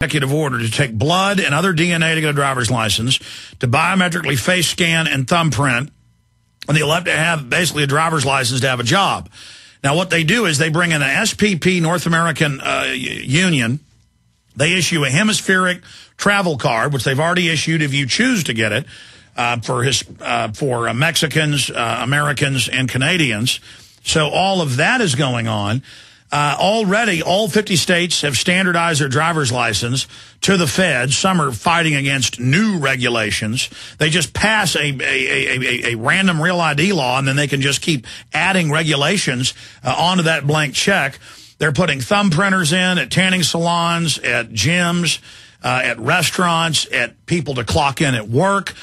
executive order to take blood and other DNA to get a driver's license, to biometrically face scan and thumbprint, and they'll have to have basically a driver's license to have a job. Now, what they do is they bring in an SPP, North American Union. They issue a hemispheric travel card, which they've already issued if you choose to get it, for Mexicans, Americans, and Canadians. So all of that is going on. Already, all 50 states have standardized their driver's license to the feds. Some are fighting against new regulations. They just pass a random real ID law, and then they can just keep adding regulations onto that blank check. They're putting thumb printers in at tanning salons, at gyms, at restaurants, at people to clock in at work.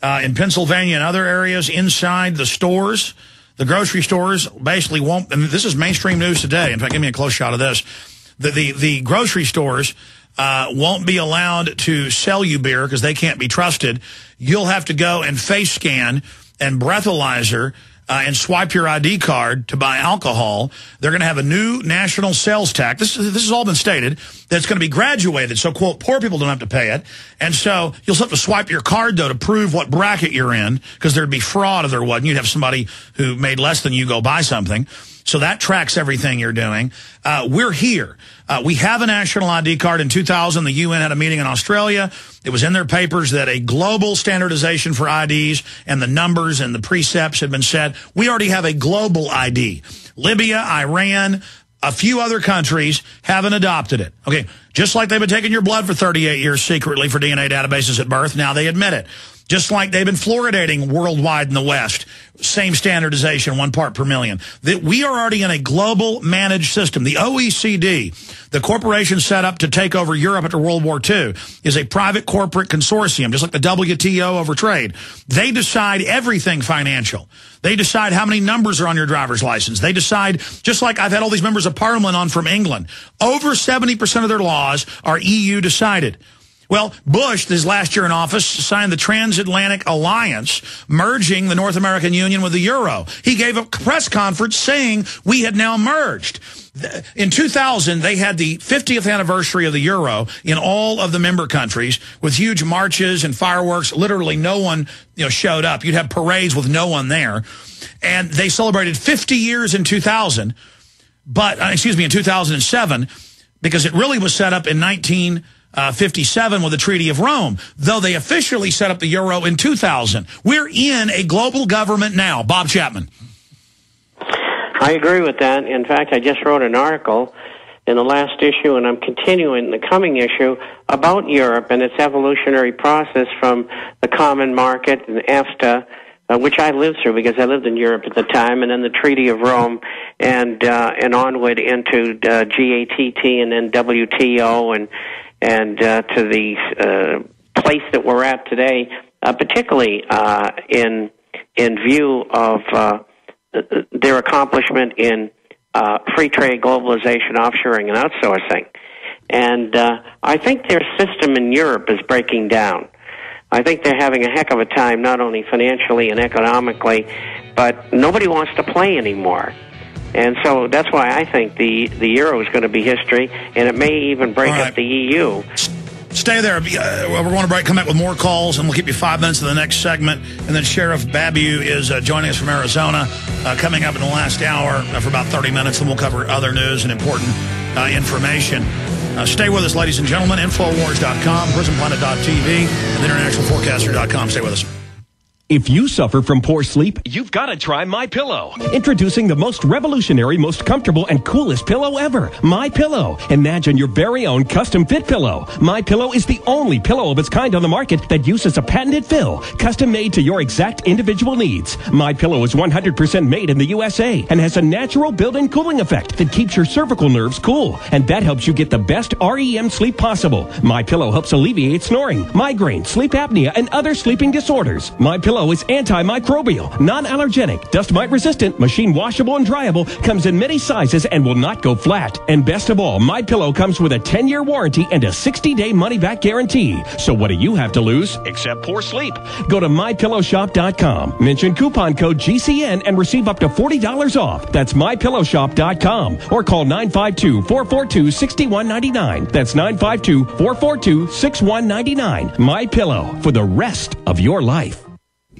In Pennsylvania and other areas, inside the stores, the grocery stores basically won't, and this is mainstream news today. In fact, give me a close shot of this. The grocery stores won't be allowed to sell you beer because they can't be trusted. You'll have to go and face scan and breathalyzer and swipe your ID card to buy alcohol. They're going to have a new national sales tax. This has all been stated. That's going to be graduated. So, quote, poor people don't have to pay it. And so you'll have to swipe your card, though, to prove what bracket you're in, because there'd be fraud if there wasn't. You'd have somebody who made less than you go buy something. So that tracks everything you're doing. We're here. We have a national ID card. In 2000, the UN had a meeting in Australia. It was in their papers that a global standardization for IDs and the numbers and the precepts had been set. We already have a global ID. Libya, Iran, a few other countries haven't adopted it. Okay, just like they've been taking your blood for 38 years secretly for DNA databases at birth, now they admit it. Just like they've been fluoridating worldwide in the West, same standardization, 1 part per million. That we are already in a global managed system. The OECD, the corporation set up to take over Europe after World War II, is a private corporate consortium, just like the WTO over trade. They decide everything financial. They decide how many numbers are on your driver's license. They decide, just like I've had all these members of parliament on from England, over 70% of their laws are EU decided. Well, Bush, his last year in office, signed the Transatlantic Alliance, merging the North American Union with the Euro. He gave a press conference saying we had now merged. In 2000, they had the 50th anniversary of the Euro in all of the member countries with huge marches and fireworks. Literally no one showed up. You'd have parades with no one there. And they celebrated 50 years in 2000, but, in 2007, because it really was set up in 1957 with the Treaty of Rome, though they officially set up the Euro in 2000. We're in a global government now. Bob Chapman. I agree with that. In fact, I just wrote an article in the last issue, and I'm continuing in the coming issue, about Europe and its evolutionary process from the common market and EFTA, which I lived through because I lived in Europe at the time, and then the Treaty of Rome, and onward into GATT and then WTO and to the place that we're at today, particularly in view of their accomplishment in free trade, globalization, offshoring, and outsourcing. And I think their system in Europe is breaking down. I think they're having a heck of a time, not only financially and economically, but nobody wants to play anymore. And so that's why I think the Euro is going to be history, and it may even break up the EU. Stay there. We're going to break, come back with more calls, and we'll keep you 5 minutes in the next segment. And then Sheriff Babeu is joining us from Arizona, coming up in the last hour for about 30 minutes, and we'll cover other news and important information. Stay with us, ladies and gentlemen. Infowars.com, prisonplanet.tv, and internationalforecaster.com. Stay with us. If you suffer from poor sleep, you've got to try MyPillow. Introducing the most revolutionary, most comfortable, and coolest pillow ever, MyPillow. Imagine your very own custom-fit pillow. MyPillow is the only pillow of its kind on the market that uses a patented fill, custom-made to your exact individual needs. MyPillow is 100% made in the USA and has a natural built-in cooling effect that keeps your cervical nerves cool, and that helps you get the best REM sleep possible. MyPillow helps alleviate snoring, migraine, sleep apnea, and other sleeping disorders. MyPillow Pillow is antimicrobial, non-allergenic, dust mite resistant, machine washable and dryable, comes in many sizes and will not go flat. And best of all, My Pillow comes with a 10-year warranty and a 60-day money-back guarantee. So what do you have to lose? Except poor sleep. Go to mypillowshop.com, mention coupon code GCN and receive up to $40 off. That's mypillowshop.com or call 952-442-6199. That's 952-442-6199. My Pillow for the rest of your life.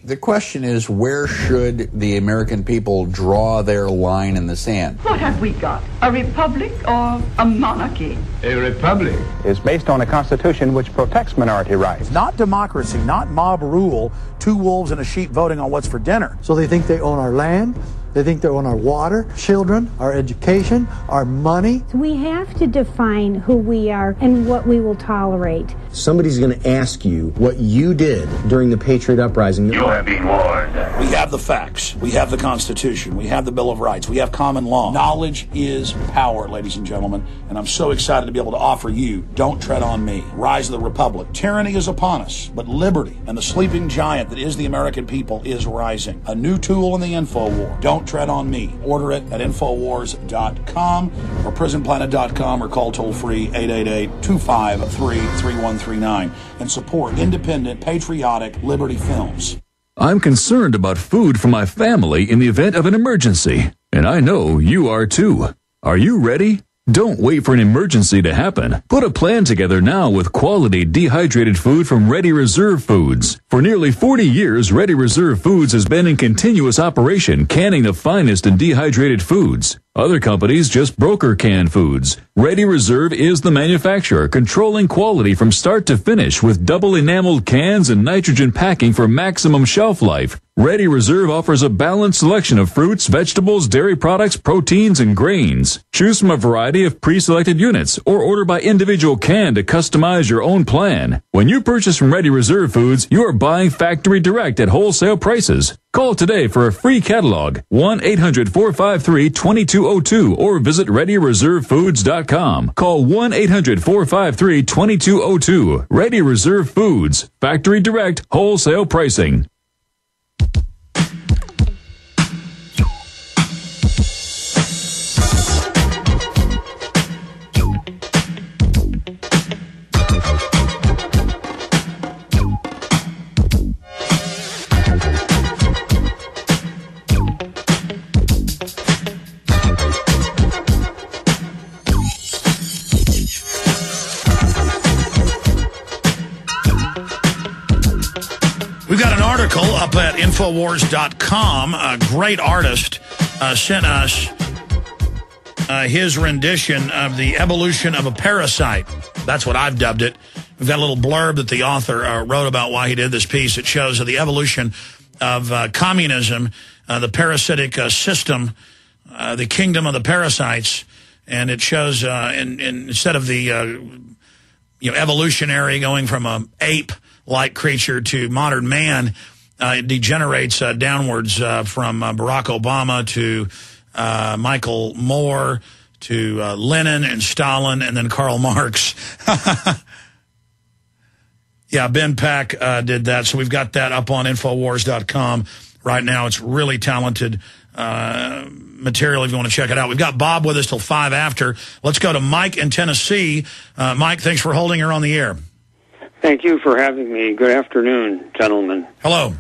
The question is, where should the American people draw their line in the sand? What have we got? A republic or a monarchy? A republic is based on a constitution which protects minority rights. Not democracy, not mob rule, two wolves and a sheep voting on what's for dinner. So they think they own our land, they think they own our water, children, our education, our money. We have to define who we are and what we will tolerate. Somebody's going to ask you what you did during the Patriot Uprising. You have been warned. We have the facts. We have the Constitution. We have the Bill of Rights. We have common law. Knowledge is power, ladies and gentlemen. And I'm so excited to be able to offer you Don't Tread on Me. Rise of the Republic. Tyranny is upon us, but liberty and the sleeping giant that is the American people is rising. A new tool in the info war. Don't Tread on Me. Order it at Infowars.com or PrisonPlanet.com or call toll-free 888-253-3139 and support independent, patriotic Liberty films. I'm concerned about food for my family in the event of an emergency, and I know you are too. Are you ready? Don't wait for an emergency to happen. Put a plan together now with quality dehydrated food from Ready Reserve Foods. For nearly 40 years, Ready Reserve Foods has been in continuous operation, canning the finest in dehydrated foods. Other companies just broker canned foods. Ready Reserve is the manufacturer, controlling quality from start to finish with double enameled cans and nitrogen packing for maximum shelf life. Ready Reserve offers a balanced selection of fruits, vegetables, dairy products, proteins, and grains. Choose from a variety of pre-selected units or order by individual can to customize your own plan. When you purchase from Ready Reserve Foods, you are buying factory direct at wholesale prices. Call today for a free catalog, 1-800-453-2202, or visit ReadyReserveFoods.com. Call 1-800-453-2202. Ready Reserve Foods, factory direct, wholesale pricing. We've got an article up at Infowars.com. A great artist sent us his rendition of the evolution of a parasite. That's what I've dubbed it. We've got a little blurb that the author wrote about why he did this piece. It shows the evolution of communism, the parasitic system, the kingdom of the parasites. And it shows instead of the evolutionary going from an ape-like creature to modern man, it degenerates downwards from Barack Obama to Michael Moore to Lenin and Stalin and then Karl Marx. Yeah, Ben Pack did that, so we've got that up on Infowars.com right now. It's really talented material if you want to check it out. We've got Bob with us till 5 after. Let's go to Mike in Tennessee. Mike, thanks for holding her on the air. Thank you for having me. Good afternoon, gentlemen. Hello.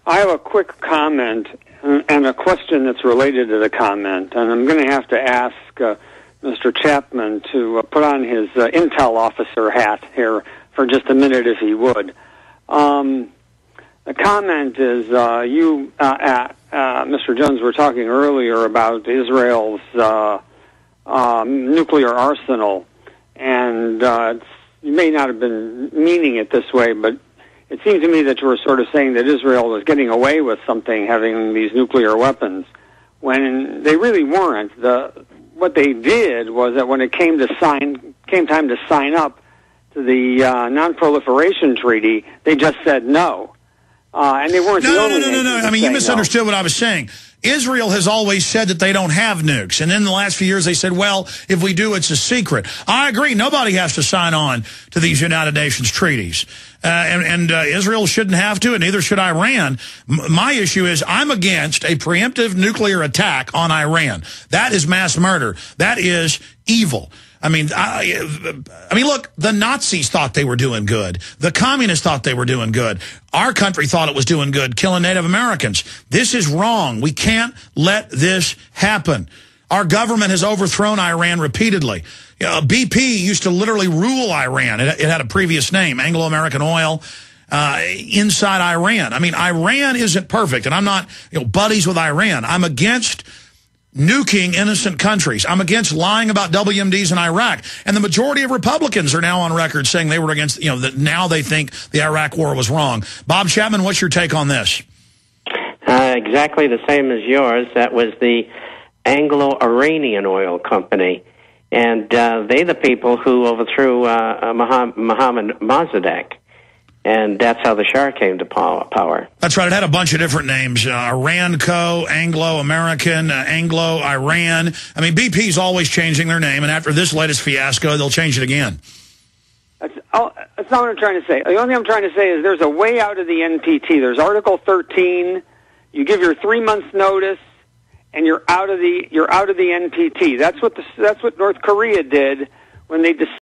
I have a quick comment and a question that's related to the comment, and I'm going to have to ask Mr. Chapman to put on his intel officer hat here for just a minute, if he would. The comment is, Mr. Jones, were talking earlier about Israel's nuclear arsenal, and you may not have been meaning it this way, but it seemed to me that you were sort of saying that Israel was getting away with something, having these nuclear weapons, when they really weren't. What they did was that when it came time to sign up to the non-proliferation treaty, they just said no. And they weren't the only No. I mean, you misunderstood what I was saying. Israel has always said that they don't have nukes. And in the last few years, they said, well, if we do, it's a secret. I agree. Nobody has to sign on to these United Nations treaties. And Israel shouldn't have to, and neither should Iran. My issue is I'm against a preemptive nuclear attack on Iran. That is mass murder. That is evil. I mean, look, the Nazis thought they were doing good. The communists thought they were doing good. Our country thought it was doing good, killing Native Americans. This is wrong. We can't let this happen. Our government has overthrown Iran repeatedly. BP used to literally rule Iran. It had a previous name, Anglo-American Oil, inside Iran. I mean, Iran isn't perfect, and I'm not buddies with Iran. I'm against nuking innocent countries. I'm against lying about WMDs in Iraq. And the majority of Republicans are now on record saying they were against, that now they think the Iraq war was wrong. Bob Chapman, what's your take on this? Exactly the same as yours. That was the Anglo-Iranian Oil Company. And they the people who overthrew Mohammad Mossadegh. And that's how the Shah came to power. That's right. It had a bunch of different names. Aramco, Anglo-American, Anglo-Iran. I mean, BP's always changing their name, and after this latest fiasco, they'll change it again. That's not what I'm trying to say. The only thing I'm trying to say is there's a way out of the NPT. There's Article 13. You give your 3 months notice, and you're out of the NPT. That's what North Korea did when they decided